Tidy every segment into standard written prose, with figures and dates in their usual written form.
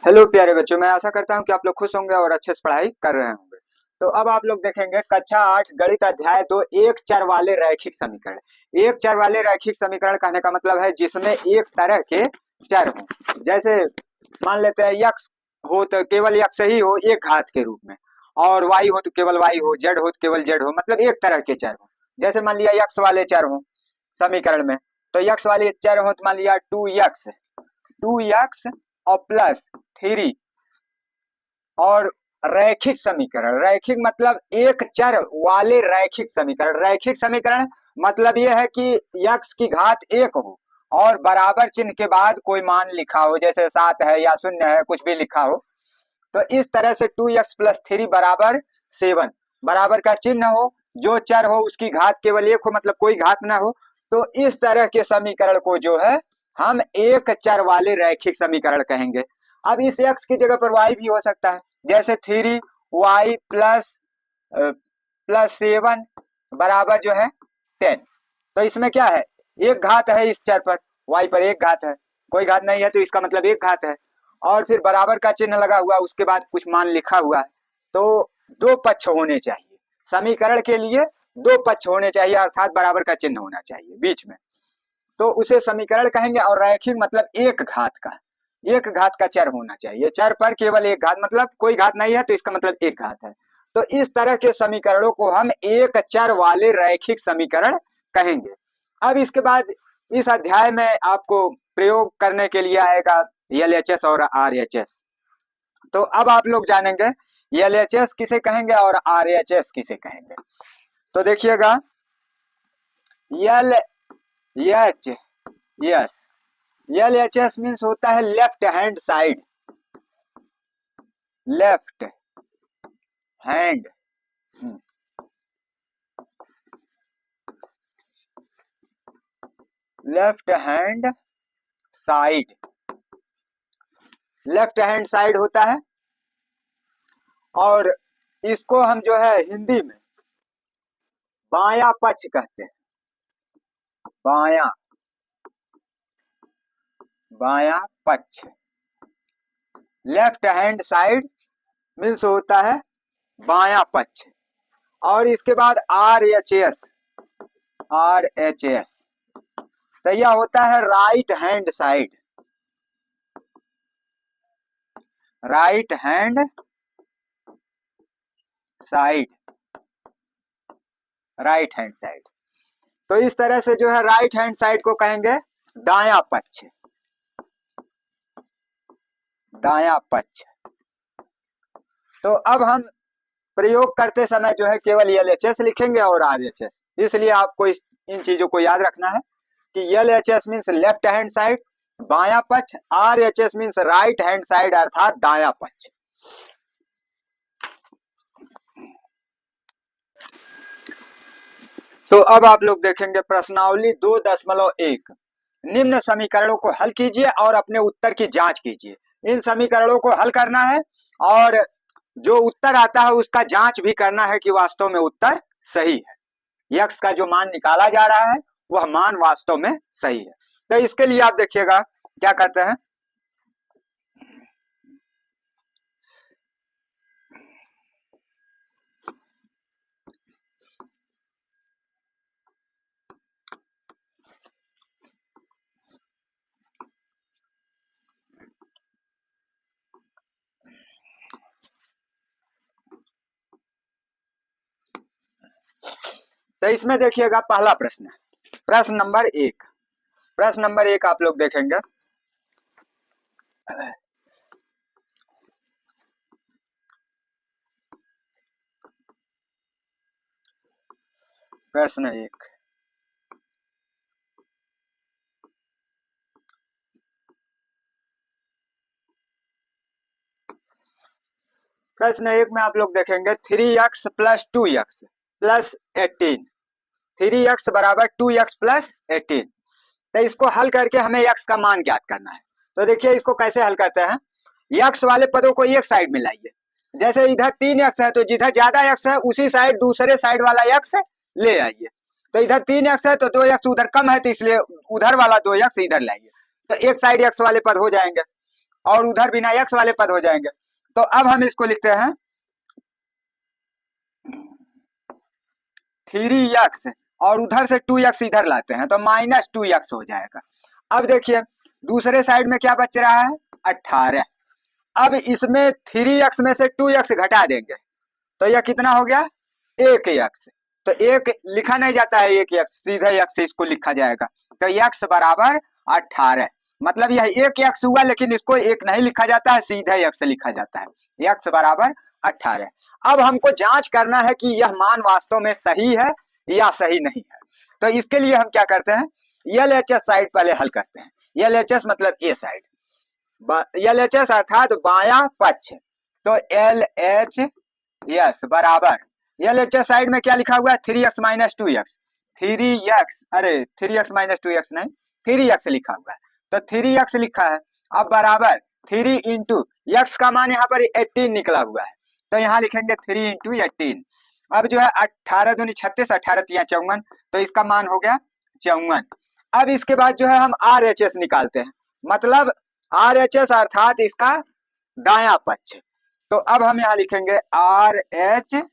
Hello प्यारे बच्चों, मैं आशा करता हूँ कि आप लोग खुश होंगे और अच्छे से पढ़ाई कर रहे होंगे। तो अब आप लोग देखेंगे कक्षा 8 गणित अध्याय 2 एक चर वाले रैखिक समीकरण। एक चर वाले रैखिक समीकरण कहने का मतलब है जिसमें एक तरह के चर हो। जैसे मान लेते हैं यक्स हो तो केवल यक्स ही हो एक घात के रूप में, और वाई हो तो केवल वाई हो, जेड हो तो केवल जेड हो, मतलब एक तरह के चर हो। जैसे मान लिया यक्स वाले चर हो समीकरण में, तो यक्स वाले चर हो तो मान लिया 2x और प्लस 3 और रैखिक समीकरण। रैखिक मतलब एक चर वाले रैखिक समीकरण। रैखिक समीकरण मतलब यह है कि यक्स की घात एक हो और बराबर चिन्ह के बाद कोई मान लिखा हो, जैसे 7 है या 0 है, कुछ भी लिखा हो। तो इस तरह से 2x+3 बराबर 7 बराबर का चिन्ह हो, जो चर हो उसकी घात केवल एक हो, मतलब कोई घात ना हो। तो इस तरह के समीकरण को जो है हम एक चर वाले रैखिक समीकरण कहेंगे। अब इस x की जगह पर y भी हो सकता है, जैसे 3y प्लस 7 बराबर जो है 10। तो इसमें क्या है, एक घात है इस चर पर, y पर एक घात है, कोई घात नहीं है तो इसका मतलब एक घात है। और फिर बराबर का चिन्ह लगा हुआ, उसके बाद कुछ मान लिखा हुआ है। तो दो पक्ष होने चाहिए समीकरण के लिए, दो पक्ष होने चाहिए, अर्थात बराबर का चिन्ह होना चाहिए बीच में, तो उसे समीकरण कहेंगे। और रैखिक मतलब एक घात का, एक घात का चर होना चाहिए, चर पर केवल एक घात, मतलब कोई घात नहीं है तो इसका मतलब एक घात है। तो इस तरह के समीकरणों को हम एक चर वाले रैखिक समीकरण कहेंगे। अब इसके बाद इस अध्याय में आपको प्रयोग करने के लिए आएगा LHS और RHS। तो अब आप लोग जानेंगे LHS किसे कहेंगे और RHS किसे कहेंगे। तो देखिएगा, यल एच यस LHS मीन्स होता है left hand side, left hand left hand side, left hand side होता है। और इसको हम जो है हिंदी में बायां पक्ष कहते हैं। बायां बायां पक्ष, लेफ्ट हैंड साइड मीन्स होता है बायां पक्ष। और इसके बाद RHS तो यह होता है right hand side, right hand side, right hand side. तो इस तरह से जो है राइट हैंड साइड को कहेंगे दायां पक्ष, दायां पक्ष। तो अब हम प्रयोग करते समय जो है केवल LHS लिखेंगे और RHS, इसलिए आपको इन चीजों को याद रखना है कि LHS means left hand side बायां पक्ष, RHS means right hand side अर्थात दायां पक्ष। तो अब आप लोग देखेंगे प्रश्नावली 2.1, निम्न समीकरणों को हल कीजिए और अपने उत्तर की जांच कीजिए। इन समीकरणों को हल करना है और जो उत्तर आता है उसका जांच भी करना है कि वास्तव में उत्तर सही है, यक्स का जो मान निकाला जा रहा है वह मान वास्तव में सही है। तो इसके लिए आप देखिएगा क्या करते हैं, तो इसमें देखिएगा पहला प्रश्न, प्रश्न नंबर 1। प्रश्न नंबर 1 आप लोग देखेंगे, प्रश्न 1, प्रश्न 1 में आप लोग देखेंगे 3x plus 2x plus 18, 3x बराबर 2x प्लस 18। तो इसको हल करके हमें x का मान ज्ञात करना है। तो देखिए इसको कैसे हल करते हैं, x वाले पदों को एक साइड में लाइए। जैसे इधर 3x है तो जिधर ज्यादा x है उसी साइड दूसरे साइड वाला x ले आइए। तो इधर 3x है तो 2x उधर कम है तो इसलिए उधर वाला 2x इधर लाइए, तो एक साइड x वाले पद हो जाएंगे। और उधर बिना x वाले पद हो जाएंगे। तो अब हम इसको लिखते हैं 3x और उधर से 2x इधर लाते हैं तो -2x हो जाएगा। अब देखिए दूसरे साइड में क्या बच रहा है 18। अब इसमें 3x में से 2x घटा देंगे तो यह कितना हो गया 1x। तो एक लिखा नहीं जाता है 1x, सीधे x से इसको लिखा जाएगा। तो x बराबर 18, मतलब यह 1x हुआ लेकिन इसको एक नहीं लिखा जाता है, सीधे x से लिखा जाता है, x बराबर 18। अब हमको जांच करना है कि यह मान वास्तव में सही है या सही नहीं है। तो इसके लिए हम क्या करते हैं, LHS साइड पहले हल करते हैं। LHS मतलब ए साइड, LHS अर्थात बायां पक्ष। तो LHS बराबर LHS साइड में क्या लिखा हुआ है 3x माइनस 2x, 3x, अरे 3x माइनस 2x नहीं 3x लिखा हुआ है, तो 3x लिखा है। अब बराबर 3 इंटू x का मान यहाँ पर 18 निकला हुआ है, तो यहाँ लिखेंगे 3 इंटू 18। अब जो है 18 दूनी 36, 18 तिया 54, तो इसका मान हो गया 54। अब इसके बाद जो है हम RHS निकालते हैं, मतलब RHS अर्थात इसका दायां पक्ष। तो अब हम यहाँ लिखेंगे RHS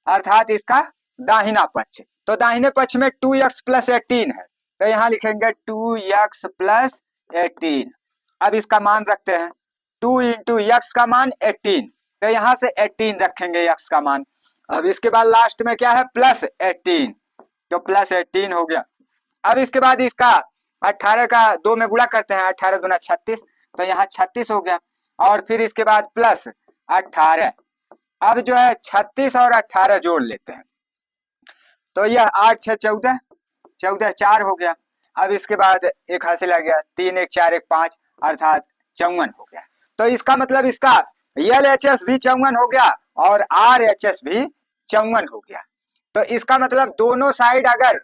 अर्थात इसका दाहिना पक्ष। तो दाहिने पक्ष में 2x प्लस 18 है, तो यहाँ लिखेंगे 2x प्लस 18। अब इसका मान रखते हैं 2 इंटू x का मान 18, तो यहाँ से 18 रखेंगे x का मान। अब इसके बाद लास्ट में क्या है प्लस 18, तो प्लस 18 हो गया। अब इसके बाद इसका 18 का 2 में गुणा करते हैं, 18 दूना 36, तो यहाँ 36 हो गया। और फिर इसके बाद प्लस 18। अब जो है 36 और 18 जोड़ लेते हैं, तो यह 8 6 14, 14 4 हो गया। अब इसके बाद एक हासिल आ गया, 3 1 4 1 5 अर्थात 54 हो गया। तो इसका मतलब इसका LHS भी 54 हो गया और RHS भी 54 हो गया। तो इसका मतलब दोनों साइड अगर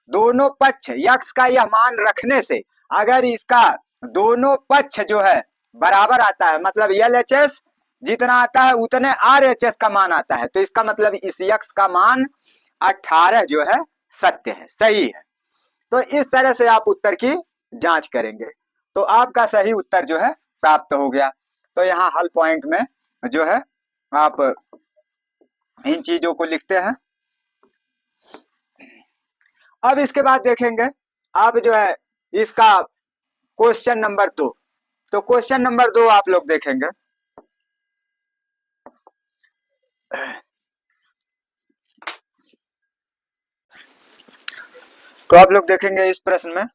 दोनों पक्ष x का यह मान रखने से अगर इसका दोनों पक्ष जो है बराबर आता है, मतलब LHS जितना आता है उतने RHS का मान आता है, तो इसका मतलब इस x का मान 18 जो है सत्य है, सही है। तो इस तरह से आप उत्तर की जांच करेंगे तो आपका सही उत्तर जो है प्राप्त हो गया। तो यहाँ हल पॉइंट में जो है आप इन चीजों को लिखते हैं। अब इसके बाद देखेंगे आप जो है इसका क्वेश्चन नंबर 2। तो क्वेश्चन नंबर 2 आप लोग देखेंगे, तो आप लोग देखेंगे इस प्रश्न में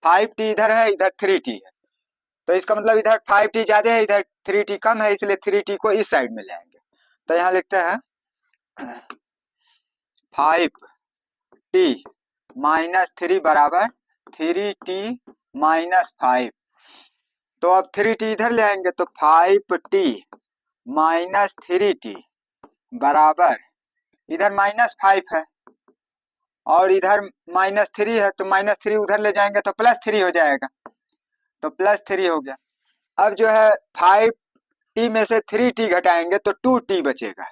5t इधर है, इधर 3t है, तो इसका मतलब इधर 5t ज्यादा है, इधर 3t कम है, इसलिए 3t को इस साइड में लाएंगे। तो यहाँ लिखते हैं 5t माइनस 3 बराबर 3t माइनस 5। तो अब 3t इधर ले आएंगे, तो 5t माइनस 3t बराबर इधर माइनस 5 है और इधर माइनस 3 है, तो माइनस 3 उधर ले जाएंगे तो प्लस 3 हो जाएगा, तो प्लस 3 हो गया। अब जो है 5t में से 3t घटाएंगे तो 2t बचेगा,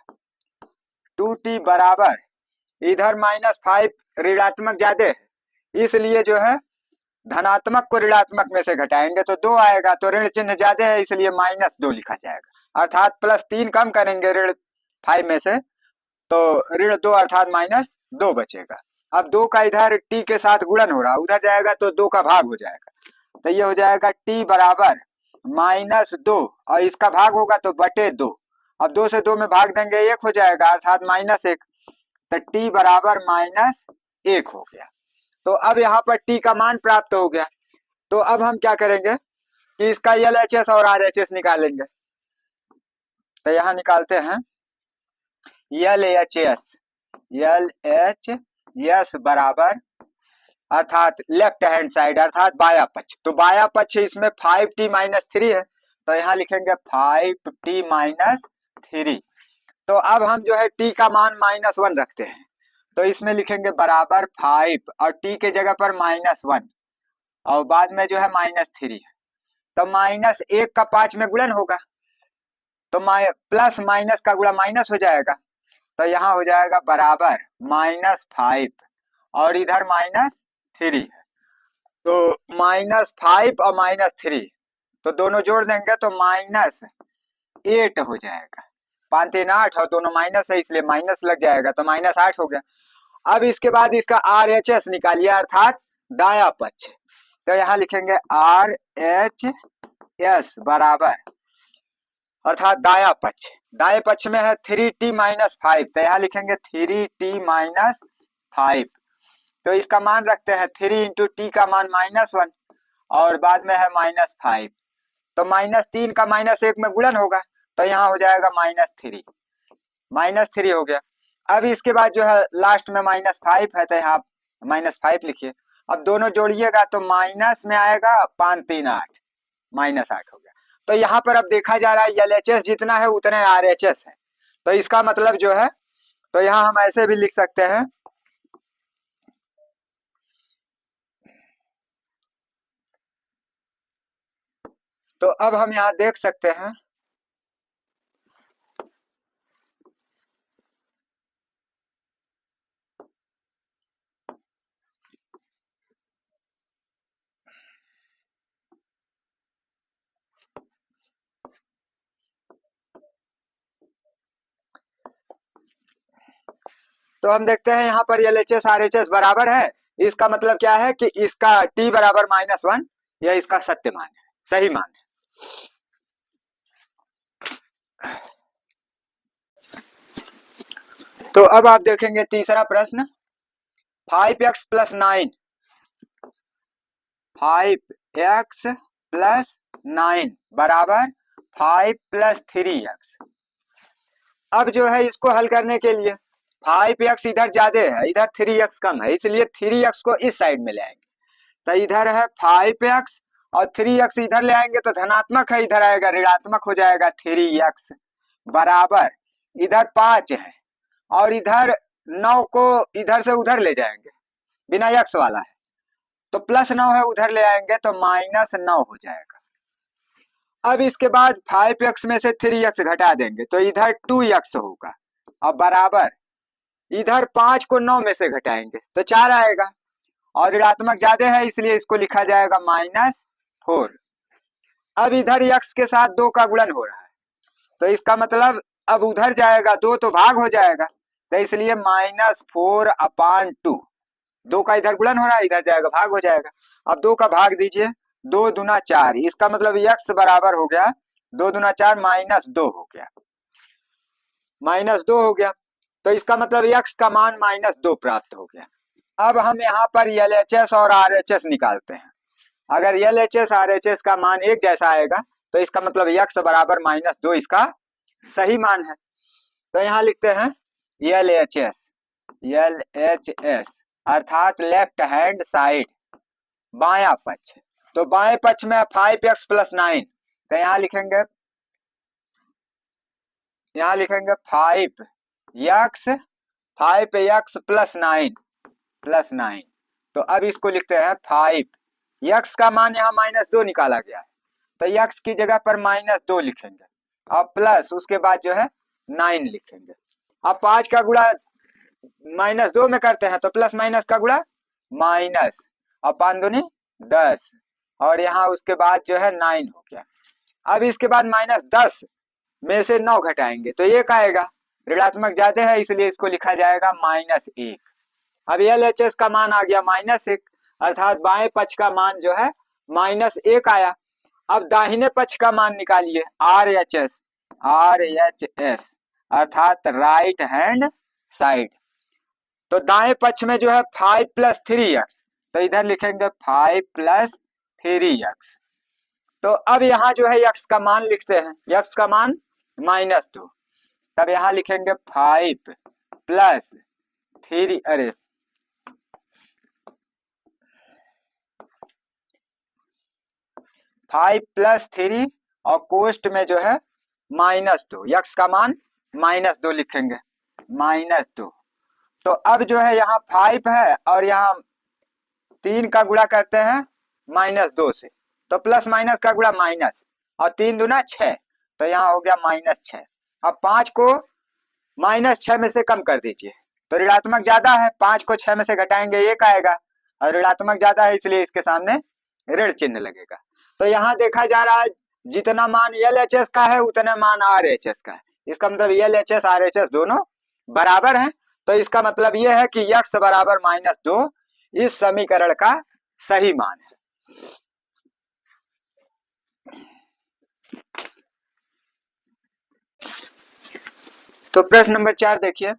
2t बराबर इधर माइनस 5 ऋणात्मक ज्यादा है, इसलिए जो है धनात्मक को ऋणात्मक में से घटाएंगे तो 2 आएगा, तो ऋण चिन्ह ज्यादा है इसलिए -2 लिखा जाएगा, अर्थात +3 कम करेंगे ऋण 5 में से तो ऋण 2 अर्थात -2 बचेगा। अब 2 का इधर t के साथ गुणन हो रहा, उधर जाएगा तो 2 का भाग हो जाएगा, तो ये हो जाएगा t बराबर -2 और इसका भाग होगा तो बटे 2। अब 2 से 2 में भाग देंगे 1 हो जाएगा अर्थात -1, तो t बराबर -1 हो गया। तो अब यहाँ पर t का मान प्राप्त हो गया। तो अब हम क्या करेंगे कि इसका LHS और RHS निकालेंगे। तो यहाँ निकालते हैं LHS बराबर अर्थात लेफ्ट हैंड साइड अर्थात बाया पक्ष, तो बाया पक्ष इसमें 5t माइनस 3 है, तो यहाँ लिखेंगे 5t माइनस 3। तो अब हम जो है t का मान -1 रखते हैं, तो इसमें लिखेंगे बराबर 5 और t के जगह पर -1 और बाद में जो है -3 है, तो -1 का 5 में गुणन होगा तो प्लस माइनस का गुणा माइनस हो जाएगा, तो यहाँ हो जाएगा बराबर -5 और इधर -3 है, तो -5 और -3 तो दोनों जोड़ देंगे तो -8 हो जाएगा। 5 3 8 और दोनों माइनस है इसलिए माइनस लग जाएगा तो -8 हो गया। अब इसके बाद इसका RHS निकालिए अर्थात दाया पक्ष। तो यहाँ लिखेंगे RHS बराबर अर्थात दाया पक्ष, दाएं पक्ष में है 3t - 5 तो यहाँ लिखेंगे 3t - 5। तो इसका मान रखते हैं 3 × t का मान -1 और बाद में है -5 तो -3 का -1 में गुणन होगा तो यहाँ हो जाएगा -3 हो गया। अब इसके बाद जो है लास्ट में -5 है तो यहाँ -5 लिखिए। अब दोनों जोड़िएगा तो माइनस में आएगा 5 3 8 -8 हो गया। तो यहाँ पर अब देखा जा रहा है LHS जितना है उतना RHS है तो इसका मतलब जो है तो यहाँ हम ऐसे भी लिख सकते हैं तो अब हम यहाँ देख सकते हैं तो हम देखते हैं यहाँ पर LHS RHS बराबर है। इसका मतलब क्या है कि इसका t बराबर -1 यह इसका सत्य मान है, सही मान है। तो अब आप देखेंगे तीसरा प्रश्न 5x + 9 5x + 9 बराबर 5 + 3x। अब जो है इसको हल करने के लिए 5x इधर ज्यादा है इधर 3x कम है इसलिए 3x को इस साइड में ले आएंगे तो इधर है 5x और 3x इधर ले आएंगे तो धनात्मक है इधर आएगा ऋणात्मक हो जाएगा 3x बराबर इधर 5 है और इधर 9 को इधर से उधर ले जाएंगे बिना x वाला है तो +9 है उधर ले आएंगे तो -9 हो जाएगा। अब इसके बाद 5x में से 3x घटा देंगे तो इधर 2x होगा और बराबर इधर 5 को 9 में से घटाएंगे तो 4 आएगा और ऋणात्मक ज्यादा है इसलिए इसको लिखा जाएगा -4। अब इधर x के साथ 2 का गुणन हो रहा है तो इसका मतलब अब उधर जाएगा 2 तो भाग हो जाएगा तो इसलिए -4/2 2 का इधर गुणन हो रहा है इधर जाएगा भाग हो जाएगा। अब 2 का भाग दीजिए 2 दूना 4 इसका मतलब x बराबर हो गया 2 दूना 4 -2 हो गया -2 हो गया तो इसका मतलब x का मान -2 प्राप्त हो गया। अब हम यहाँ पर LHS और RHS निकालते हैं। अगर LHS RHS का मान एक जैसा आएगा तो इसका मतलब x बराबर -2 इसका सही मान है। तो यहाँ लिखते हैं LHS अर्थात लेफ्ट हैंड साइड बाया पक्ष। तो बाएं पक्ष में 5x + 9 तो यहाँ लिखेंगे 5x + 9 तो अब इसको लिखते हैं 5x का मान यहाँ -2 निकाला गया है तो x की जगह पर -2 लिखेंगे और प्लस उसके बाद जो है 9 लिखेंगे। अब 5 का गुणा -2 में करते हैं तो प्लस माइनस का गुणा माइनस और 5 दूनी 10 और यहाँ उसके बाद जो है 9 हो गया। अब इसके बाद -10 में से 9 घटाएंगे तो 1 आएगा ऋणात्मक ज्यादा है इसलिए इसको लिखा जाएगा -1। अब LHS का मान आ गया -1 अर्थात बाएं पक्ष का मान जो है -1 आया। अब दाहिने पक्ष का मान निकालिए RHS अर्थात राइट हैंड साइड। तो दाएं पक्ष में जो है 5 + 3x तो इधर लिखेंगे 5 + 3x। तो अब यहाँ जो है x का मान लिखते हैं x का मान -2 तब यहाँ लिखेंगे 5 + 3 और कोष्ट में जो है -2 x का मान -2 लिखेंगे -2। तो अब जो है यहाँ 5 है और यहाँ 3 का गुणा करते हैं -2 से तो प्लस माइनस का गुणा माइनस और 3 दूना 6 तो यहाँ हो गया -6। अब 5 को -6 में से कम कर दीजिए तो ऋणात्मक ज्यादा है 5 को 6 में से घटाएंगे 1 आएगा और ऋणात्मक ज्यादा है इसलिए इसके सामने ऋण चिन्ह लगेगा। तो यहाँ देखा जा रहा है जितना मान LHS का है उतना मान RHS का है। इसका मतलब LHS RHS दोनों बराबर हैं। तो इसका मतलब यह है कि x बराबर -2 इस समीकरण का सही मान है। तो प्रश्न नंबर 4 देखिए,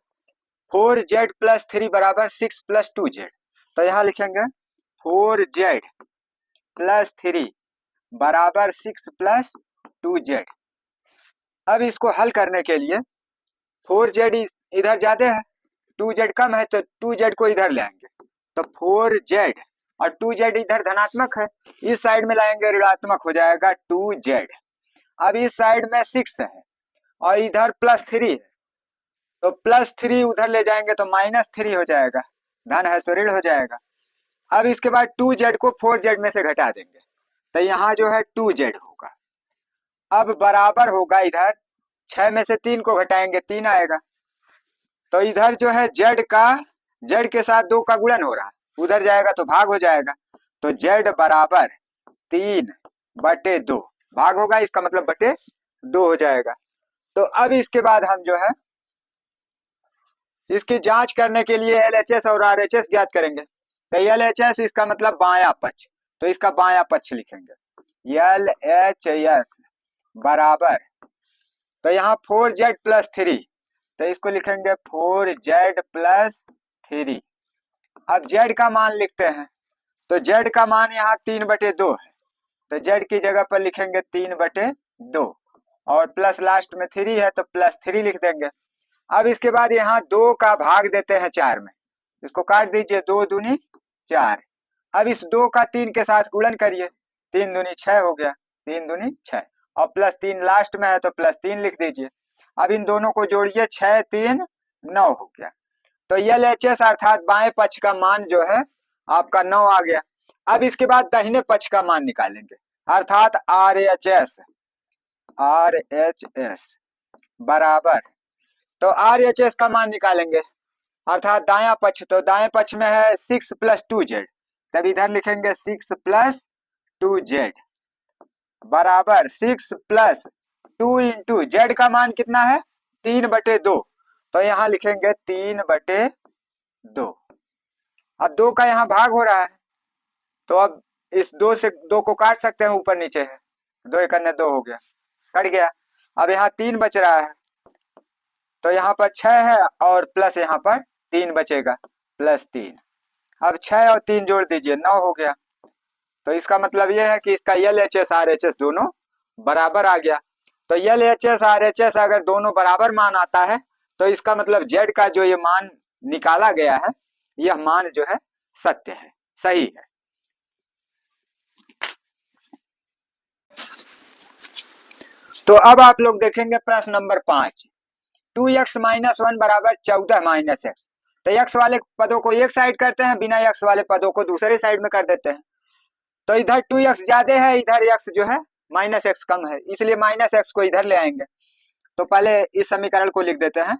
4z + 3 बराबर 6 + 2z। तो यहाँ लिखेंगे 4z + 3 बराबर 6 + 2z। अब इसको हल करने के लिए 4z इधर ज्यादा है, 2z कम है, तो 2z को इधर ले आएंगे। तो 4z और 2z इधर धनात्मक है, इस साइड में लाएंगे ऋणात्मक हो जाएगा 2z। अब इस साइड में 6 है और इधर +3 है, तो +3 उधर ले जाएंगे तो -3 हो जाएगा, धन है तो ऋण हो जाएगा। अब इसके बाद 2z को 4z में से घटा देंगे, तो यहाँ जो है 2z होगा। अब बराबर होगा, इधर 6 में से 3 को घटाएंगे 3 आएगा, तो इधर जो है z के साथ 2 का गुणन हो रहा है, उधर जाएगा तो भाग हो जाएगा। तो z बराबर 3/2 भाग होगा, इसका मतलब बटे 2 हो जाएगा। तो अब इसके बाद हम जो है इसकी जांच करने के लिए LHS और RHS ज्ञात करेंगे। तो LHS इसका मतलब बायां पक्ष, तो इसका बायां पक्ष लिखेंगे LHS बराबर, तो यहाँ 4z + 3, तो इसको लिखेंगे 4z + 3। अब z का मान लिखते हैं, तो z का मान यहाँ 3/2 है, तो z की जगह पर लिखेंगे 3/2 और प्लस लास्ट में 3 है तो +3 लिख देंगे। अब इसके बाद यहाँ 2 का भाग देते हैं 4 में, इसको काट दीजिए, 2 दूनी 4। अब इस 2 का 3 के साथ गुणन करिए, 3 दूनी 6 हो गया, 3 दूनी 6 और +3 लास्ट में है तो +3 लिख दीजिए। अब इन दोनों को जोड़िए, 6 3 9 हो गया। तो LHS अर्थात बाएं पक्ष का मान जो है आपका 9 आ गया। अब इसके बाद दाहिने पक्ष का मान निकालेंगे, अर्थात RHS बराबर, तो RHS का मान निकालेंगे अर्थात दायां पक्ष, तो दाएं पक्ष में है 6 + 2z, तब इधर लिखेंगे 6 + 2z बराबर 6 + 2 इंटू z का मान कितना है 3/2, तो यहाँ लिखेंगे 3/2। अब 2 का यहाँ भाग हो रहा है, तो अब इस 2 से 2 को काट सकते हैं, ऊपर नीचे है, 2 × 2 हो गया, कट गया। अब यहाँ 3 बच रहा है, तो यहाँ पर 6 है और प्लस यहाँ पर 3 बचेगा, +3। अब 6 और 3 जोड़ दीजिए, 9 हो गया। तो इसका मतलब यह है कि इसका LHS RHS दोनों बराबर आ गया। तो LHS RHS अगर दोनों बराबर मान आता है तो इसका मतलब Z का जो ये मान निकाला गया है, यह मान जो है सत्य है, सही है। तो अब आप लोग देखेंगे प्रश्न नंबर 5, 2x - 1 बराबर 14 - x। तो x वाले पदों को एक साइड करते हैं, बिना x वाले पदों को दूसरे साइड में कर देते हैं। तो इधर 2x ज्यादा है, इधर x जो है -x कम है, इसलिए -x को इधर ले आएंगे। तो पहले इस समीकरण को लिख देते हैं,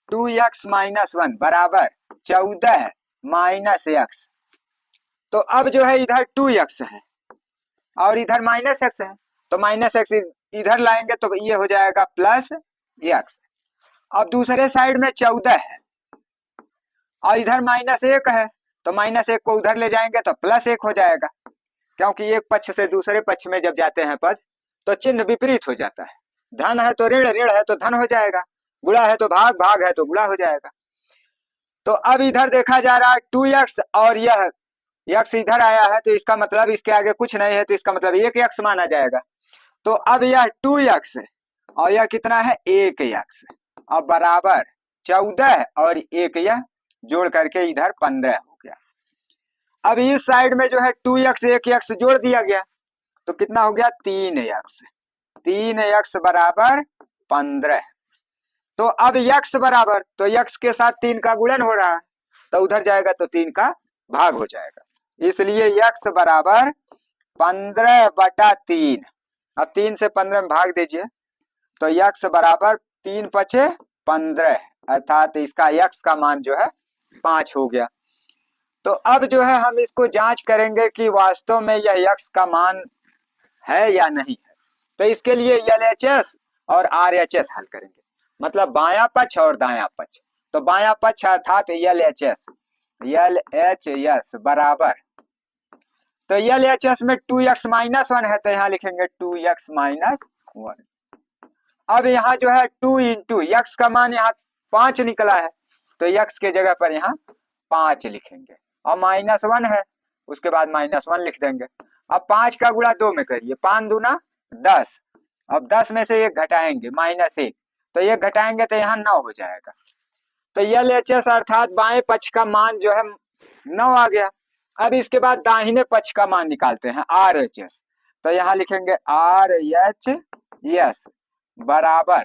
2x - 1 बराबर 14 - x। तो अब जो है इधर 2x है और इधर -x है, तो -x इधर लाएंगे तो ये हो जाएगा +x। अब दूसरे साइड में 14 है और इधर -1 है, तो -1 को उधर ले जाएंगे तो +1 हो जाएगा, क्योंकि एक पक्ष से दूसरे पक्ष में जब जाते हैं पद तो चिन्ह विपरीत हो जाता है, धन है तो ऋण, ऋण है तो धन हो जाएगा, गुणा है तो भाग, भाग है तो गुणा हो जाएगा। तो अब इधर देखा जा रहा है 2x और यह x इधर आया है, तो इसका मतलब इसके आगे कुछ नहीं है, तो इसका मतलब 1x माना जाएगा। तो अब यह 2x और यह कितना है 1x, अब बराबर 14 और 1 यह जोड़ करके इधर 15 हो गया। अब इस साइड में जो है 2x 1x जोड़ दिया गया, तो कितना हो गया 3x, 3x बराबर 15। तो अब x बराबर, तो x के साथ 3 का गुणन हो रहा है, तो उधर जाएगा तो 3 का भाग हो जाएगा, इसलिए x बराबर 15/3। अब 3 से 15 में भाग दीजिए, तो x बराबर 3 × 5 = 15, अर्थात इसका x का मान जो है 5 हो गया। तो अब जो है हम इसको जांच करेंगे कि वास्तव में यह x का मान है या नहीं है। तो इसके लिए LHS और RHS हल करेंगे, मतलब बायां पक्ष और दायां पक्ष। तो बायां पक्ष अर्थात LHS बराबर, तो LHS में 2x माइनस 1 है तो यहाँ लिखेंगे 2x माइनस 1। अब यहाँ जो है 2 इंटू x का मान यहाँ 5 निकला है तो x के जगह पर यहाँ 5 लिखेंगे, और माइनस 1 है उसके बाद माइनस 1 लिख देंगे। अब 5 का गुणा 2 में करिए, 5 दूना 10, अब 10 में से 1 घटाएंगे माइनस 1, तो 1 घटाएंगे तो यहाँ 9 हो जाएगा। तो LHS अर्थात बाएं पक्ष का मान जो है 9 आ गया। अब इसके बाद दाहिने पक्ष का मान निकालते हैं RHS, तो यहाँ लिखेंगे RHS बराबर,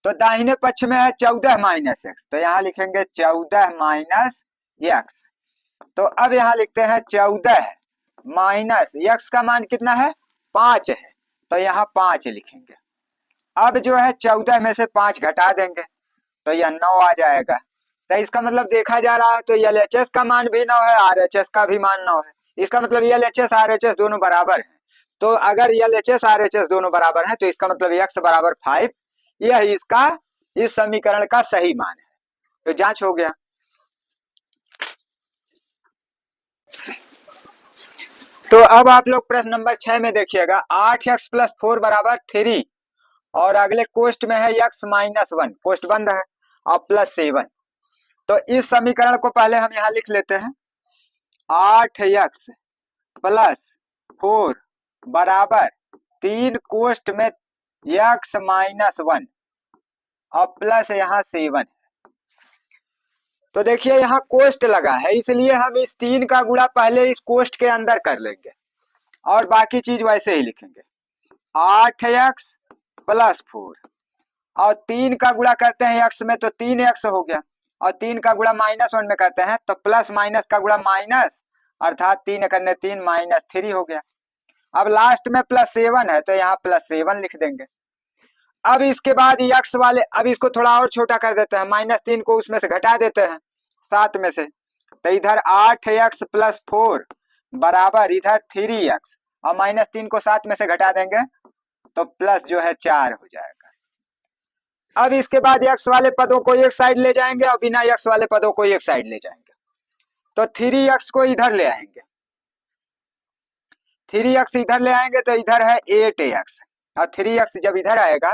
तो दाहिने पक्ष में है 14 माइनस x, तो यहाँ लिखेंगे 14 माइनस x। तो अब यहाँ लिखते हैं 14 माइनस x का मान कितना है 5 है, तो यहाँ 5 लिखेंगे। अब जो है 14 में से 5 घटा देंगे तो यह 9 आ जाएगा। तो इसका मतलब देखा जा रहा है तो LHS का मान भी 9 है, RHS का भी मान 9 है। इसका मतलब LHS RHS दोनों बराबर है। तो अगर LHS RHS दोनों बराबर है तो इसका मतलब x बराबर 5, यह इसका इस समीकरण का सही मान है। तो जांच हो गया। तो अब आप लोग प्रश्न नंबर 6 में देखिएगा, 8x प्लस 4 बराबर 3 और अगले कोष्ट में है x माइनस 1, कोष्ट बंद है, और प्लस 7। तो इस समीकरण को पहले हम यहाँ लिख लेते हैं, 8x प्लस 4 बराबर 3 कोष्ट में x माइनस 1 और प्लस यहाँ 7। तो देखिए यहाँ कोष्ट लगा है, इसलिए हम इस 3 का गुणा पहले इस कोष्ट के अंदर कर लेंगे और बाकी चीज वैसे ही लिखेंगे। 8x प्लस 4 और 3 का गुणा करते हैं x में तो 3x हो गया, और 3 का गुणा माइनस 1 में करते हैं तो प्लस माइनस का गुणा माइनस, अर्थात 3 करने 3 माइनस 3 हो गया। अब लास्ट में प्लस 7 है तो यहाँ प्लस 7 लिख देंगे। अब इसके बाद x वाले, अब इसको थोड़ा और छोटा कर देते हैं, माइनस 3 को उसमें से घटा देते हैं 7 में से, तो इधर 8x प्लस 4 बराबर इधर 3x और माइनस 3 को 7 में से घटा देंगे तो प्लस जो है 4 हो जाएगा। अब इसके बाद x वाले पदों को एक साइड ले जाएंगे और बिना x वाले पदों को एक साइड ले जाएंगे, तो 3x को इधर ले आएंगे, 3x इधर ले आएंगे तो इधर है 8x, और 3x जब इधर आएगा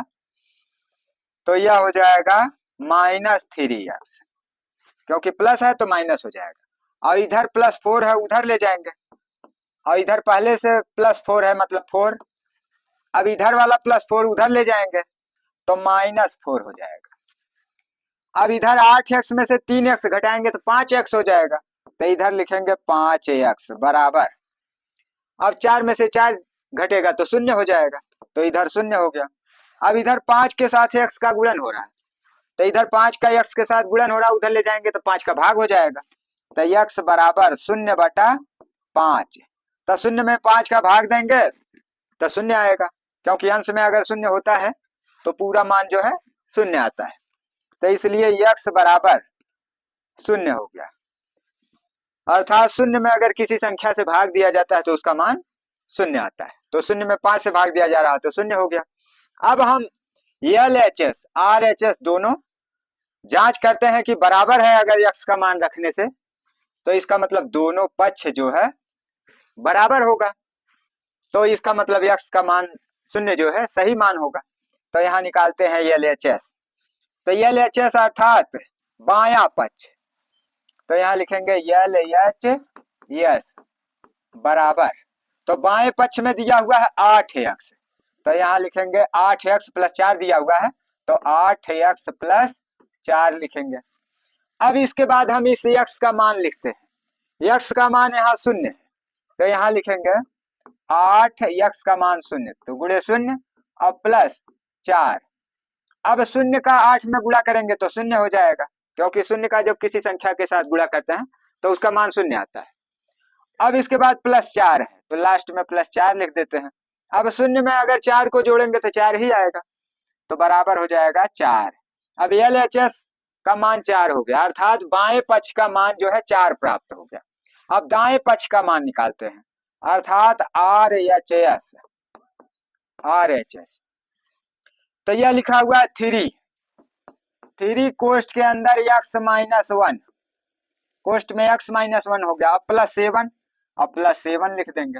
तो यह हो जाएगा माइनस 3x, क्योंकि प्लस है तो माइनस हो जाएगा, और इधर प्लस 4 है उधर ले जाएंगे, और इधर पहले से प्लस 4 है मतलब 4, अब इधर वाला प्लस 4 उधर ले जाएंगे तो माइनस 4 हो जाएगा। अब इधर 8x में से 3x घटाएंगे तो 5x हो जाएगा, तो इधर लिखेंगे 5x बराबर, अब 4 में से 4 घटेगा तो 0 हो जाएगा, तो इधर 0 हो गया। अब इधर 5 के साथ x का गुणन हो रहा है, तो इधर 5 का x के साथ गुणन हो रहा है, उधर ले जाएंगे तो 5 का भाग हो जाएगा, तो x बराबर 0/5। तो 0 में 5 का भाग देंगे तो 0 आएगा, क्योंकि अंश में अगर 0 होता है तो पूरा मान जो है 0 आता है, तो इसलिए x बराबर 0 हो गया। अर्थात 0 में अगर किसी संख्या से भाग दिया जाता है तो उसका मान 0 आता है, तो 0 में 5 से भाग दिया जा रहा है तो 0 हो गया। अब हम LHS RHS दोनों जांच करते हैं कि बराबर है, अगर x का मान रखने से तो इसका मतलब दोनों पक्ष जो है बराबर होगा, तो इसका मतलब x का मान 0 जो है सही मान होगा। तो यहाँ निकालते हैं LHS, तो LHS अर्थात बायां पक्ष, तो यहाँ लिखेंगे LHS बराबर, तो बाएं पक्ष में दिया हुआ है 8x, तो यहाँ लिखेंगे 8x प्लस 4 दिया हुआ है तो 8x प्लस 4 लिखेंगे। अब इसके बाद हम इस x का मान लिखते हैं, x का मान यहाँ 0 है तो यहाँ लिखेंगे 8x का मान 0, तो गुणे 0 और प्लस 4। अब 0 का 8 में गुणा करेंगे तो 0 हो जाएगा, क्योंकि 0 का जब किसी संख्या के साथ गुणा करते हैं तो उसका मान 0 आता है। अब इसके बाद प्लस 4 है तो लास्ट में प्लस 4 लिख देते हैं। अब 0 में अगर 4 को जोड़ेंगे तो 4 ही आएगा, तो बराबर हो जाएगा 4। अब LHS का मान 4 हो गया, अर्थात बाएं पक्ष का मान जो है 4 प्राप्त हो गया। अब दाएं पक्ष का मान निकालते हैं, अर्थात RHS। तो यह लिखा हुआ है 3 कोष्ठ के अंदर x-1, कोष्ठ में x-1 हो गया। अब +7 लिख देंगे।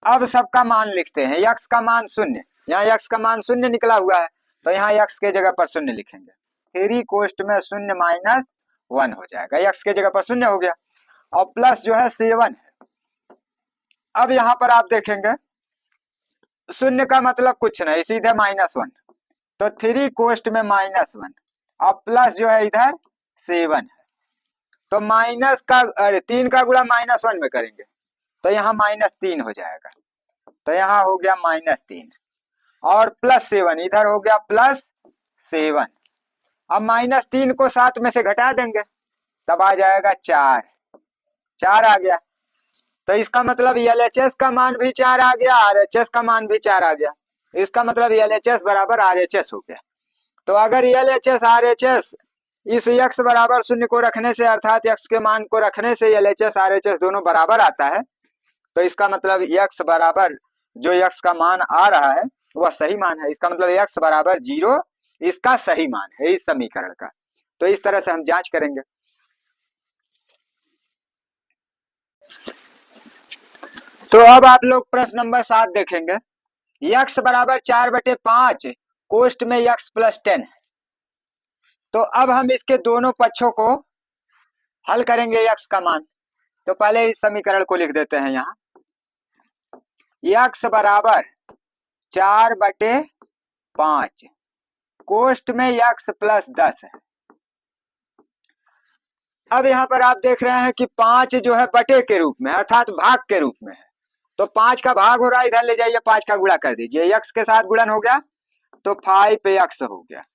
अब सबका मान लिखते हैं, x का मान 0, यहाँ x का मान 0 निकला हुआ है, तो यहाँ x के जगह पर 0 लिखेंगे। 3 कोष्ठ में 0 - 1 हो जाएगा, x के जगह पर 0 हो गया। और प्लस जो है 7 है। अब यहाँ पर आप देखेंगे 0 का मतलब कुछ नहीं, सीधे -1, तो 3 कोष्ठ में -1 और प्लस जो है इधर 7 है, तो माइनस का 3 का गुणा -1 में करेंगे तो यहाँ -3 हो जाएगा, तो यहाँ हो गया -3 और +7 इधर हो गया +7। अब -3 को 7 में से घटा देंगे तब आ जाएगा 4 आ गया। तो इसका मतलब LHS का मान भी 4 आ गया, RHS का मान भी 4 आ गया। इसका मतलब LHS बराबर RHS हो गया। तो अगर LHS RHS इस x बराबर 0 को रखने से, अर्थात x के मान को रखने से LHS RHS दोनों बराबर आता है, तो इसका मतलब x बराबर जो x का मान आ रहा है वह सही मान है। इसका मतलब x बराबर 0 इसका सही मान है इस समीकरण का। तो इस तरह से हम जांच करेंगे। तो अब आप लोग प्रश्न नंबर 7 देखेंगे। x बराबर 4/5 कोष्ठ में x + 10 है। तो अब हम इसके दोनों पक्षों को हल करेंगे x का मान। तो पहले इस समीकरण को लिख देते हैं। यहाँ x बराबर 4/5 कोष्ठ में x + 10 है। अब यहाँ पर आप देख रहे हैं कि 5 जो है बटे के रूप में, अर्थात भाग के रूप में है, तो 5 का भाग हो रहा है, इधर ले जाइए 5 का गुणा कर दीजिए, x के साथ गुणन हो गया तो 5x हो गया।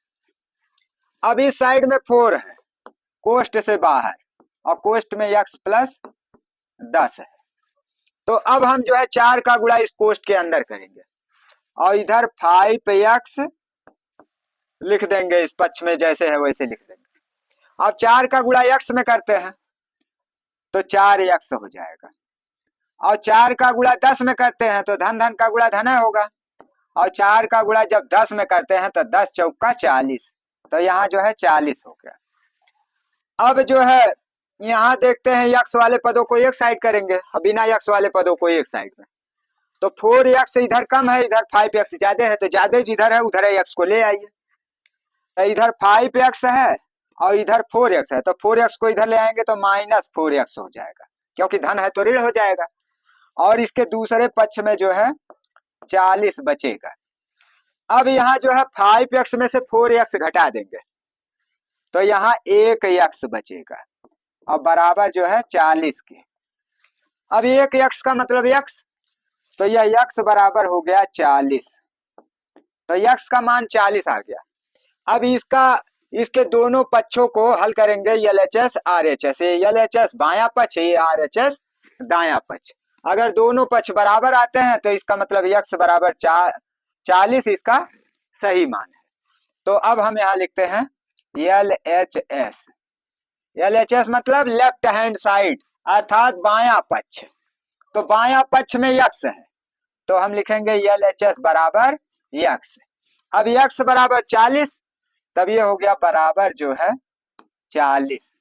अब इस साइड में 4 है कोष्ठ से बाहर और कोष्ठ में x + 10 है। तो अब हम जो है 4 का गुणा इस कोष्ठ के अंदर करेंगे और इधर 5x लिख देंगे, इस पक्ष में जैसे है वैसे लिख देंगे। अब 4 का गुणा x में करते हैं तो 4x हो जाएगा, और 4 का गुणा 10 में करते हैं तो धन धन का गुणा धन होगा, और 4 का गुणा जब 10 में करते हैं तो 10 चौका 40, तो यहाँ जो है 40 हो गया। अब जो है यहाँ देखते हैं x वाले पदों को एक साइड करेंगे, बिना x वाले पदों को एक साइड में, तो 4x इधर कम है, इधर 5x ज्यादा है, तो ज्यादा जिधर है उधर x को ले आइए। तो इधर 5x है और इधर 4x है, तो 4x को इधर ले आएंगे तो -4x हो जाएगा, क्योंकि धन है तो ऋण हो जाएगा। और इसके दूसरे पक्ष में जो है 40 बचेगा। अब यहाँ जो है 5x में से 4x घटा देंगे तो यहाँ 1x बचेगा और बराबर जो है 40 के। अब 1x का मतलब x, तो यह x बराबर हो गया 40, तो x का मान 40 आ गया। अब इसके दोनों पक्षों को हल करेंगे, LHS RHS, LHS बायां पक्ष, ये RHS दायां पक्ष। अगर दोनों पक्ष बराबर आते हैं तो इसका मतलब x बराबर 40 इसका सही मान है। तो अब हम यहाँ लिखते हैं LHS। LHS मतलब लेफ्ट हैंड साइड, अर्थात बायां पक्ष। तो बायां पक्ष में x है तो हम लिखेंगे LHS बराबर x। अब x बराबर 40, तब ये हो गया बराबर जो है 40।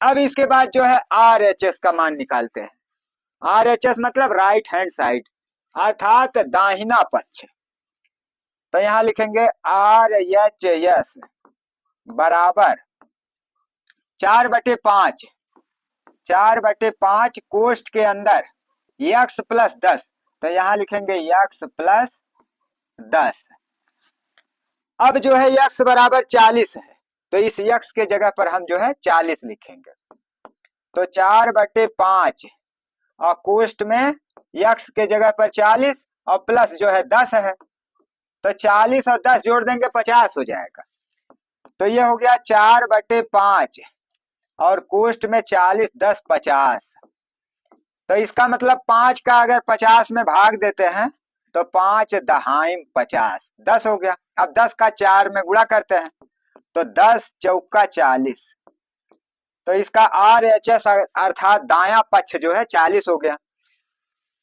अब इसके बाद जो है RHS का मान निकालते हैं। RHS मतलब राइट हैंड साइड, अर्थात दाहिना पक्ष। तो यहाँ लिखेंगे RHS बराबर 4/5, 4/5 कोष्ठ के अंदर x + 10, तो यहाँ लिखेंगे x + 10। अब जो है x बराबर 40 है, तो इस x के जगह पर हम जो है 40 लिखेंगे। तो 4/5 और कोष्ठ में x के जगह पर 40 और प्लस जो है 10 है, तो 40 और 10 जोड़ देंगे 50 हो जाएगा। तो ये हो गया 4/5 और कोष्ठ में 40, 10 50। तो इसका मतलब 5 का अगर 50 में भाग देते हैं तो 5 दहाइम 50, 10 हो गया। अब 10 का 4 में गुणा करते हैं तो 10 चौका 40। तो इसका RHS अर्थात दाया पक्ष जो है 40 हो गया।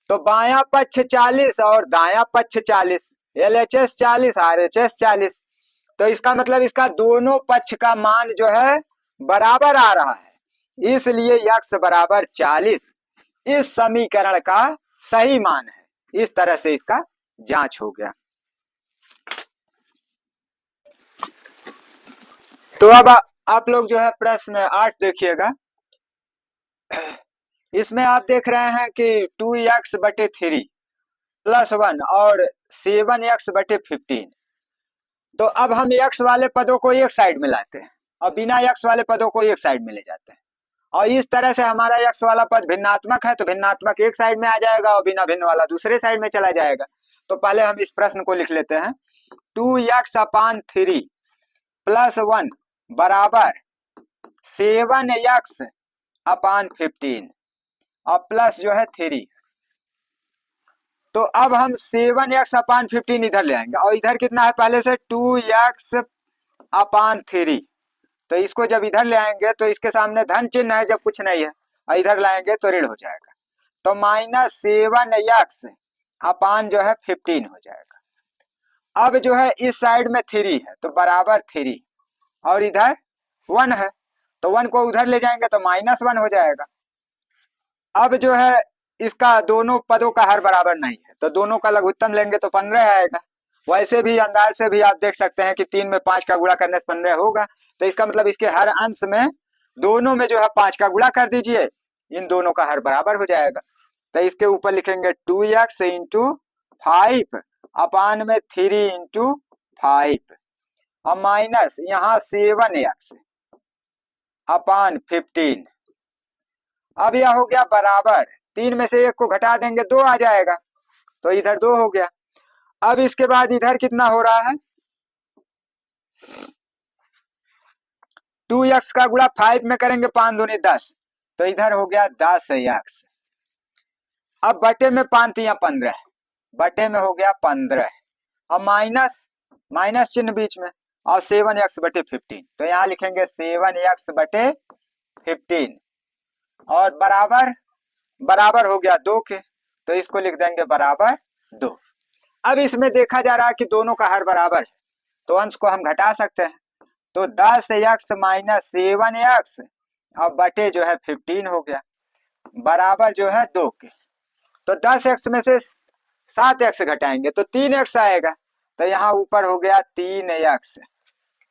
तो बायां पक्ष 40 और दाया पक्ष 40, LHS 40 RHS 40। तो इसका मतलब इसका दोनों पक्ष का मान जो है बराबर आ रहा है, इसलिए x बराबर 40 इस समीकरण का सही मान है। इस तरह से इसका जांच हो गया। तो अब आप लोग जो है प्रश्न 8 देखिएगा। इसमें आप देख रहे हैं कि 2x बटे 3 प्लस 1 और 7x बटे 15। तो अब हम x वाले पदों को एक साइड में लाते हैं और बिना x वाले पदों को एक साइड में ले जाते हैं, और इस तरह से हमारा x वाला पद भिन्नात्मक है तो भिन्नात्मक एक साइड में आ जाएगा और बिना भिन्न वाला दूसरे साइड में चला जाएगा। तो पहले हम इस प्रश्न को लिख लेते हैं। 2x अपान 3 प्लस 1 बराबर 7x अपान 15 और प्लस जो है 3। तो अब हम 7x अपान 15 इधर ले आएंगे और इधर कितना है पहले से 2x अपान 3। तो इसको जब इधर ले आएंगे तो इसके सामने धन चिन्ह है जब कुछ नहीं है, और इधर लाएंगे तो ऋण हो जाएगा। तो -7x अपान जो है 15 हो जाएगा। अब जो है इस साइड में 3 है तो बराबर 3 और इधर 1 है, तो 1 को उधर ले जाएंगे तो -1 हो जाएगा। अब जो है इसका दोनों पदों का हर बराबर नहीं है तो दोनों का लघुत्तम लेंगे तो 15 आएगा। वैसे भी अंदाज से भी आप देख सकते हैं कि 3 में 5 का गुणा करने से 15 होगा। तो इसका मतलब इसके हर अंश में दोनों में जो है 5 का गुणा कर दीजिए, इन दोनों का हर बराबर हो जाएगा। तो इसके ऊपर लिखेंगे 2x इंटू 5 अपान में 3 इंटू 5 और माइनस यहाँ 7x अपान 15। अब यह हो गया बराबर, 3 में से 1 को घटा देंगे 2 आ जाएगा, तो इधर 2 हो गया। अब इसके बाद इधर कितना हो रहा है, 2x का गुणा 5 में करेंगे 5 दूनी 10, तो इधर हो गया 10x। अब बटे में 5 तिया 15, बटे में हो गया 15 और माइनस माइनस चिन्ह बीच में और 7x बटे 15। तो यहाँ लिखेंगे 7x बटे 15 और बराबर बराबर हो गया 2 के, तो इसको लिख देंगे बराबर 2। अब इसमें देखा जा रहा है कि दोनों का हर बराबर है तो अंश को हम घटा सकते हैं। तो 10x माइनस 7x और बटे जो है 15 हो गया, बराबर जो है 2 के। तो 10x में से 7x घटाएंगे तो 3x आएगा, तो यहाँ ऊपर हो गया 3x।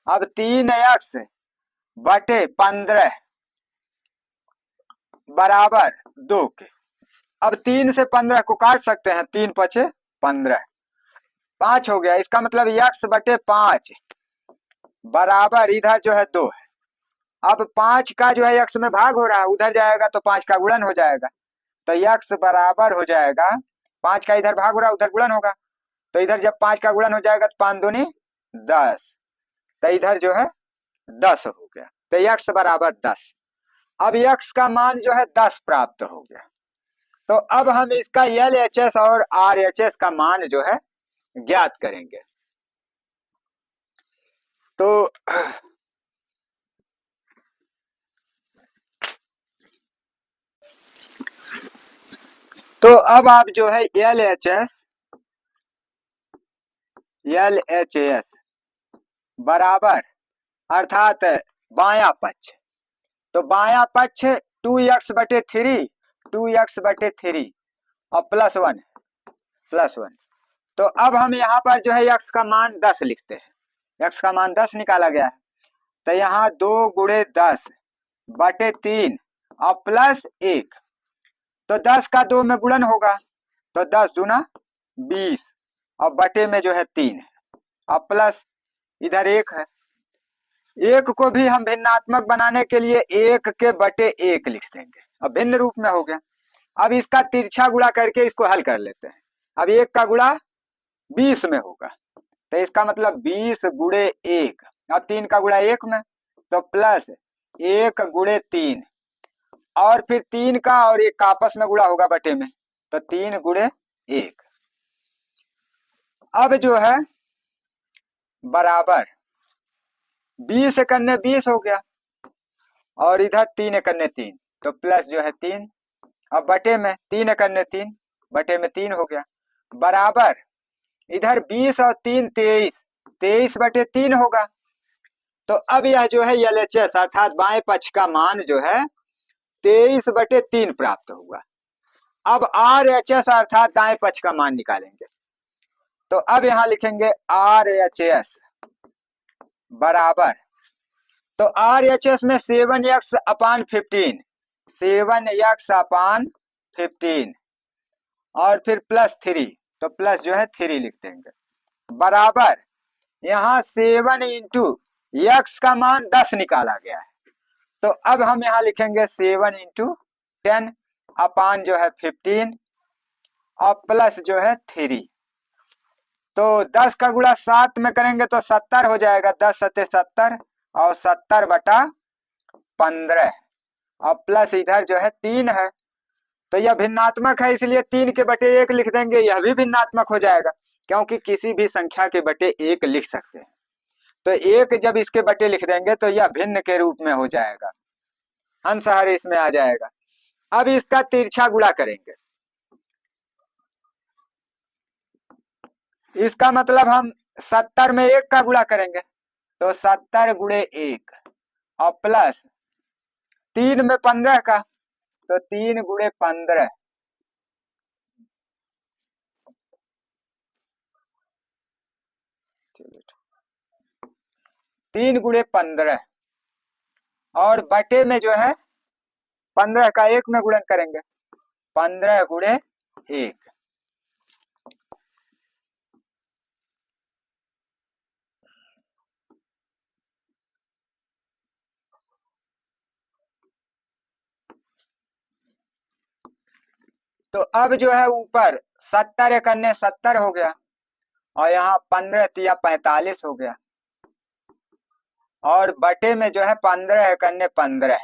अब 3x बटे 15 बराबर 2 के। अब 3 से 15 को काट सकते हैं, 3 पचे 15, 5 हो गया। इसका मतलब x बटे 5 बराबर इधर जो है 2 है। अब 5 का जो है x में भाग हो रहा है, उधर जाएगा तो 5 का गुणन हो जाएगा, तो x बराबर हो जाएगा 5 का इधर भाग हो रहा है उधर गुणन होगा, तो इधर जब 5 का गुणन हो जाएगा तो 5 दूनी 10, तो इधर जो है 10 हो गया, तो x बराबर 10। अब x का मान जो है 10 प्राप्त हो गया। तो अब हम इसका LHS और RHS का मान जो है ज्ञात करेंगे। तो अब आप जो है LHS बराबर अर्थात बायां पक्ष, तो बायां पक्ष 2x बटे 3 2x बटे 3 और प्लस 1 तो अब हम यहाँ पर जो है x का मान 10 लिखते हैं। x का मान 10 निकाला गया है, तो यहाँ 2 गुणे 10 बटे 3 और प्लस 1, तो 10 का 2 में गुणन होगा तो 10 दूना 20 और बटे में जो है 3 है और प्लस इधर 1 है। 1 को भी हम भिन्नात्मक बनाने के लिए 1 के बटे 1 लिख देंगे, अब भिन्न रूप में हो गया। अब इसका तिरछा गुणा करके इसको हल कर लेते हैं। अब 1 का गुणा 20 में होगा, तो इसका मतलब 20 गुणे 1 और 3 का गुणा 1 में, तो प्लस 1 गुणे 3 और फिर 3 का और 1 का आपस में गुणा होगा बटे में, तो 3 गुणे 1। अब जो है बराबर 20 एकन्ने 20 हो गया, और इधर 3 एकन्ने 3, तो प्लस जो है 3। अब बटे में 3 एकन्ने 3, बटे में 3 हो गया, बराबर इधर 20 और 3 23, 23 बटे 3 होगा। तो अब यह जो है LHS अर्थात बाएं पक्ष का मान जो है 23 बटे 3 प्राप्त हुआ। अब RHS अर्थात दाएं पक्ष का मान निकालेंगे। तो अब यहां लिखेंगे RHS बराबर, तो RHS में 7x अपान 15, 7x अपान 15 और फिर प्लस 3, तो प्लस जो है 3 लिख देंगे, बराबर यहाँ 7 इंटू x का मान 10 निकाला गया है। तो अब हम यहाँ लिखेंगे 7 इंटू 10 अपान जो है 15 और प्लस जो है 3। तो 10 का गुणा 7 में करेंगे तो 70 हो जाएगा, 10 सत्ते 70 और 70 बटा 15 और प्लस इधर जो है 3 है। तो यह भिन्नात्मक है, इसलिए 3 के बटे 1 लिख देंगे, यह भी भिन्नात्मक हो जाएगा क्योंकि किसी भी संख्या के बटे 1 लिख सकते हैं। तो 1 जब इसके बटे लिख देंगे तो यह भिन्न के रूप में हो जाएगा, अंशहर इसमें आ जाएगा। अब इसका तिरछा गुणा करेंगे, इसका मतलब हम 70 में 1 का गुणा करेंगे, तो 70 गुणे 1 और प्लस 3 में 15 का, तो 3 गुणे 15, तीन गुणे 15 और बटे में जो है 15 का 1 में गुणन करेंगे, 15 गुणे 1। तो अब जो है ऊपर 70 एकन्ने 70 हो गया और यहाँ 15 तिया 45 हो गया और बटे में जो है 15 एकन्ने 15।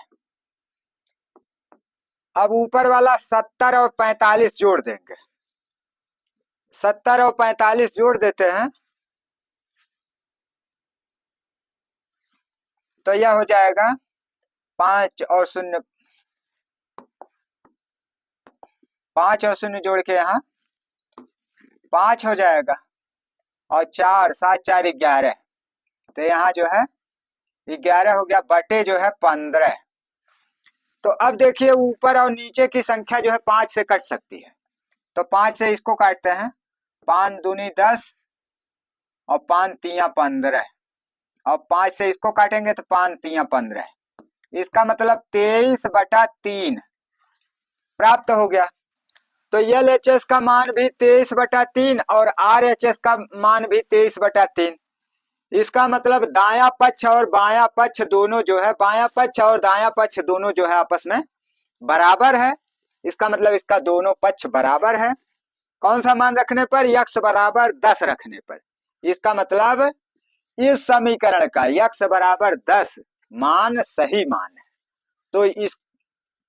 अब ऊपर वाला 70 और 45 जोड़ देंगे, 70 और 45 जोड़ देते हैं तो यह हो जाएगा 5 और 0, 5 और 0 जोड़ के यहाँ 5 हो जाएगा और 4 7 4 11, तो यहाँ जो है 11 हो गया, बटे जो है 15। तो अब देखिए ऊपर और नीचे की संख्या जो है 5 से कट सकती है, तो 5 से इसको काटते हैं, 5 दूनी 10 और 5 तिया 15 और 5 से इसको काटेंगे तो 5 तिया 15, इसका मतलब 23 बटा 3 प्राप्त हो गया। तो LHS का मान भी 23 बटा 3 और RHS का मान भी 23 बटा 3। इसका मतलब दाया पक्ष और बायां पक्ष दोनों जो है, बायां पक्ष और दायां पक्ष दोनों जो है आपस में बराबर है। इसका मतलब इसका दोनों पक्ष बराबर है। कौन सा मान रखने पर? x बराबर 10 रखने पर। इसका मतलब इस समीकरण का x बराबर 10 मान सही मान है। तो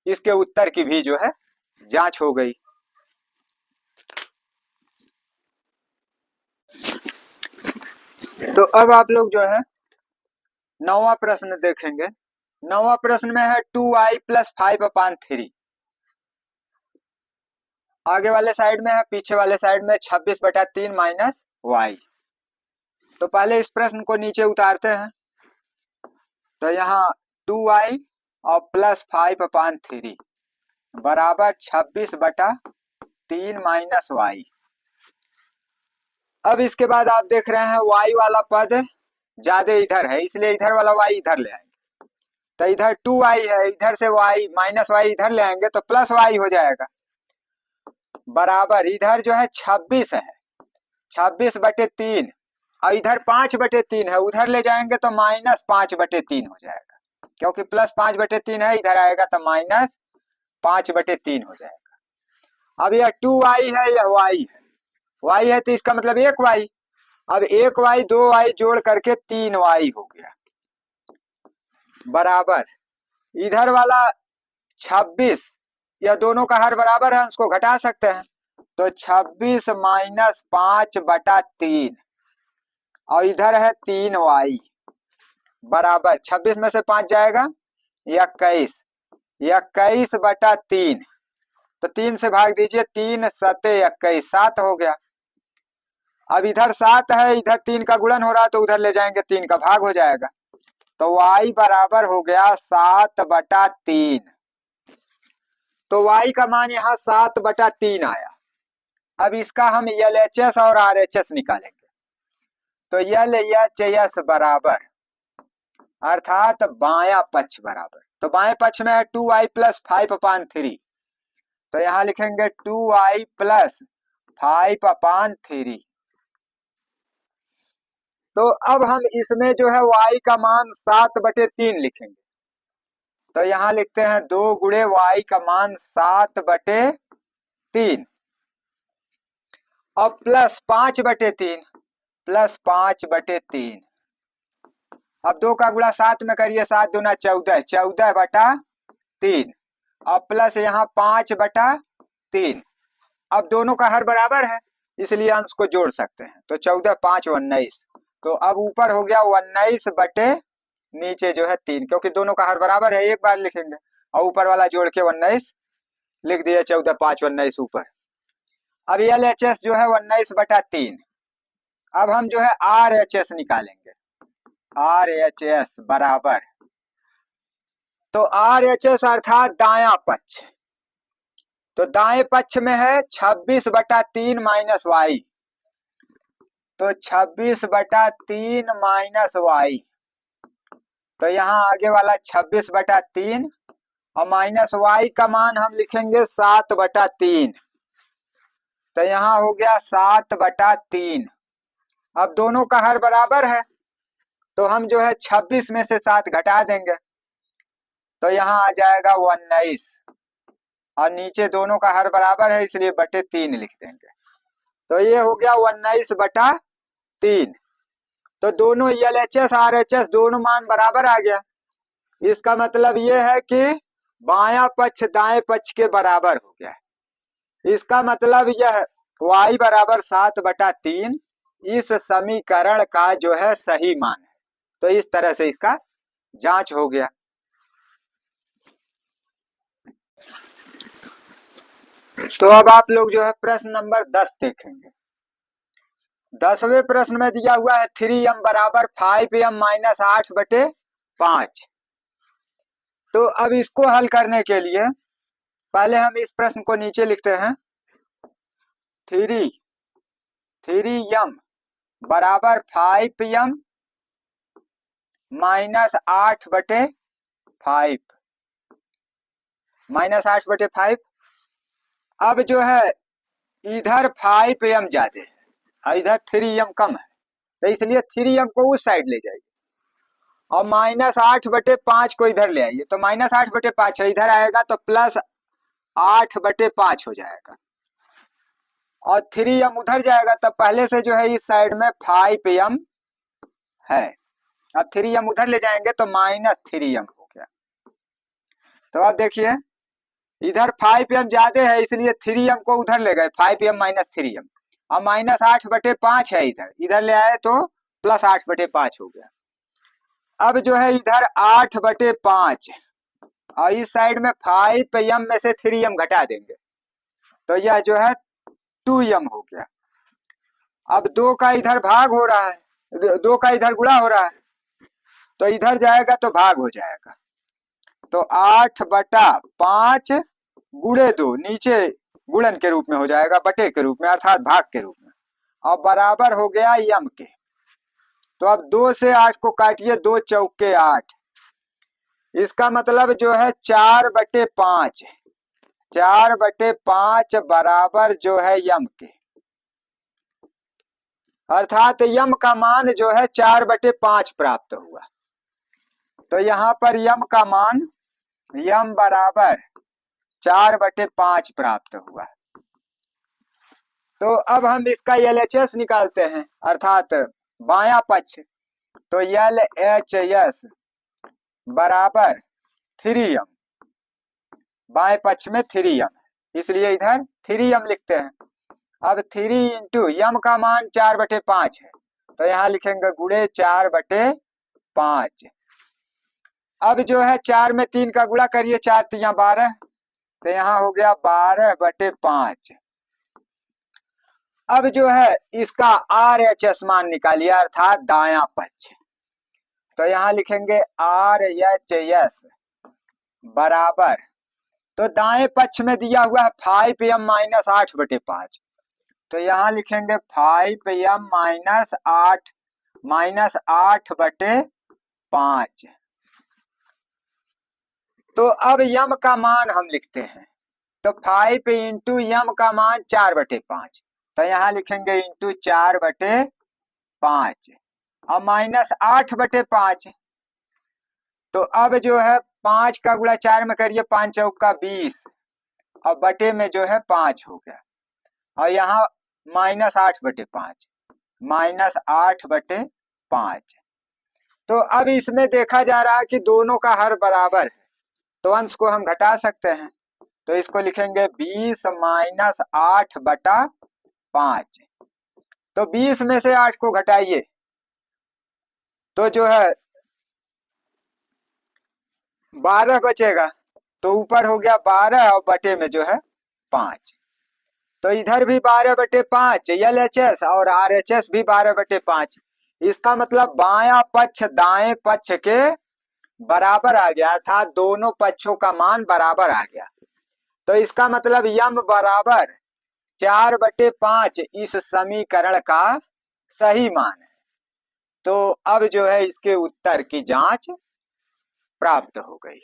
इसके उत्तर की भी जो है जांच हो गई। तो अब आप लोग जो है 9वां प्रश्न देखेंगे। 9वां प्रश्न में है 2i प्लस 5 अपान 3। आगे वाले साइड में है, पीछे वाले साइड में 26 बटा 3 माइनस वाई। तो पहले इस प्रश्न को नीचे उतारते हैं, तो यहाँ 2i और प्लस 5 अपान 3 बराबर 26 बटा 3 माइनस वाई। अब इसके बाद आप देख रहे हैं y वाला पद ज्यादा इधर है, इसलिए इधर वाला y इधर ले आएंगे। तो इधर 2i है, इधर से y माइनस वाई इधर ले आएंगे तो प्लस y हो जाएगा, बराबर इधर जो है 26 है, 26 बटे 3 और इधर 5 बटे 3 है, उधर ले जाएंगे तो माइनस 5 बटे 3 हो जाएगा, क्योंकि प्लस 5 बटे 3 है, इधर आएगा तो माइनस 5 बटे 3 हो जाएगा। अब यह 2i है, यह y है, y है तो इसका मतलब 1y। अब 1y 2y जोड़ करके 3y हो गया, बराबर इधर वाला 26, यह दोनों का हर बराबर है, उसको घटा सकते हैं, तो 26 माइनस 5 बटा 3 और इधर है 3y बराबर 26 में से 5 जाएगा 21, 21/3। तो 3 से भाग दीजिए, 3 सते 21, 7 हो गया। अब इधर 7 है, इधर 3 का गुणन हो रहा है तो उधर ले जाएंगे 3 का भाग हो जाएगा। तो y बराबर हो गया 7/3। तो y का मान यहाँ 7/3 आया। अब इसका हम LHS और RHS निकालेंगे। तो LHS बराबर अर्थात बायां पक्ष बराबर, तो बाएं पक्ष में है 2y + 5/3। तो यहाँ लिखेंगे 2y + 5/3। तो अब हम इसमें जो है y का मान 7/3 लिखेंगे। तो यहाँ लिखते हैं 2 गुणे y का मान 7/3 और प्लस 5/3, प्लस 5/3। अब 2 का गुणा 7 में करिए, 7 दूना 14, 14/3 और प्लस यहाँ 5/3। अब दोनों का हर बराबर है इसलिए अंश को जोड़ सकते हैं। तो 14 5 19। तो अब ऊपर हो गया 19 बटे नीचे जो है 3, क्योंकि दोनों का हर बराबर है, एक बार लिखेंगे और ऊपर वाला जोड़ के 19 लिख दिया। 14 5 19 ऊपर। अब LHS जो है 19/3। अब हम जो है RHS निकालेंगे। RHS बराबर, तो RHS अर्थात दायां पक्ष। तो दाएं पक्ष में है 26/3 माइनस y। तो 26/3 माइनस y। तो यहाँ आगे वाला 26/3 और माइनस y का मान हम लिखेंगे 7/3। तो यहाँ हो गया 7/3। अब दोनों का हर बराबर है तो हम जो है 26 में से 7 घटा देंगे। तो यहाँ आ जाएगा 19 और नीचे दोनों का हर बराबर है इसलिए बटे 3 लिख देंगे। तो ये हो गया 19/3। तो दोनों LHS RHS दोनों मान बराबर आ गया। इसका मतलब ये है कि बायां पक्ष दाएं पक्ष के बराबर हो गया। इसका मतलब यह y बराबर 7/3 इस समीकरण का जो है सही मान है। तो इस तरह से इसका जांच हो गया। तो अब आप लोग जो है प्रश्न नंबर 10 देखेंगे। 10वें प्रश्न में दिया हुआ है 3m बराबर 5m माइनस 8/5। तो अब इसको हल करने के लिए पहले हम इस प्रश्न को नीचे लिखते हैं। 3m बराबर 5m माइनस 8/5, माइनस 8/5। अब जो है इधर 5m ज्यादा है और इधर 3m कम है, तो इसलिए 3m को उस साइड ले जाइए और माइनस 8/5 को इधर ले आइए। तो माइनस 8/5 है, इधर आएगा तो प्लस 8/5 हो जाएगा और 3m उधर जाएगा तब पहले से जो है इस साइड में 5m है। अब 3m उधर ले जाएंगे तो माइनस 3m हो गया। तो अब देखिए इधर 5m ज्यादा है इसलिए 3m को उधर ले गए, 5m माइनस 3m और माइनस 8/5 है, इधर ले आए तो प्लस 8/5 हो गया। अब जो है इधर 8/5 और इस साइड में 5m में से 3m घटा देंगे तो यह जो है 2m हो गया। अब 2 का इधर भाग हो रहा है, 2 का इधर गुणा हो रहा है तो इधर जाएगा तो भाग हो जाएगा। तो 8/5 गुणे 2 नीचे गुणन के रूप में हो जाएगा, बटे के रूप में अर्थात भाग के रूप में, और बराबर हो गया m के। तो अब 2 से 8 को काटिए, 2 चौके 8। इसका मतलब जो है 4/5, 4/5 बराबर जो है m के, अर्थात m का मान जो है 4/5 प्राप्त हुआ। तो यहाँ पर m का मान m बराबर 4/5 प्राप्त हुआ। तो अब हम इसका LHS निकालते हैं अर्थात बायां पक्ष। तो LHS बराबर 3m, बाएं पक्ष में 3m इसलिए इधर 3m लिखते हैं। अब 3 इंटू m का मान 4/5 है तो यहाँ लिखेंगे गुणे 4/5 अब जो है 4 में 3 का गुणा करिए, 4 तिया 12, तो यहाँ हो गया 12/5। अब जो है इसका RHS मान निकालिए, अर्थात दायां पक्ष। तो यहाँ लिखेंगे RHS बराबर, तो दाएं पक्ष में दिया हुआ है 5m माइनस 8/5, तो यहाँ लिखेंगे 5m माइनस 8/5। तो अब यम का मान हम लिखते हैं, तो 5 इंटू यम का मान 4/5, तो यहाँ लिखेंगे इंटू 4/5, और माइनस 8/5। तो अब जो है 5 का गुणा 4 में करिए, 5 चौका 20, और बटे में जो है 5 हो गया, और यहाँ -8/5, -8/5। तो अब इसमें देखा जा रहा है कि दोनों का हर बराबर है, तो अंश को हम घटा सकते हैं, तो इसको लिखेंगे 20 माइनस 8/5। तो 20 में से 8 को घटाइए, तो जो है 12 बचेगा, तो ऊपर हो गया 12 और बटे में जो है 5। तो इधर भी 12/5 LHS और RHS भी 12/5। इसका मतलब बायां पक्ष दाएं पक्ष के बराबर आ गया, अर्थात दोनों पक्षों का मान बराबर आ गया। तो इसका मतलब यम बराबर 4/5 इस समीकरण का सही मान है। तो अब जो है इसके उत्तर की जांच प्राप्त हो गई।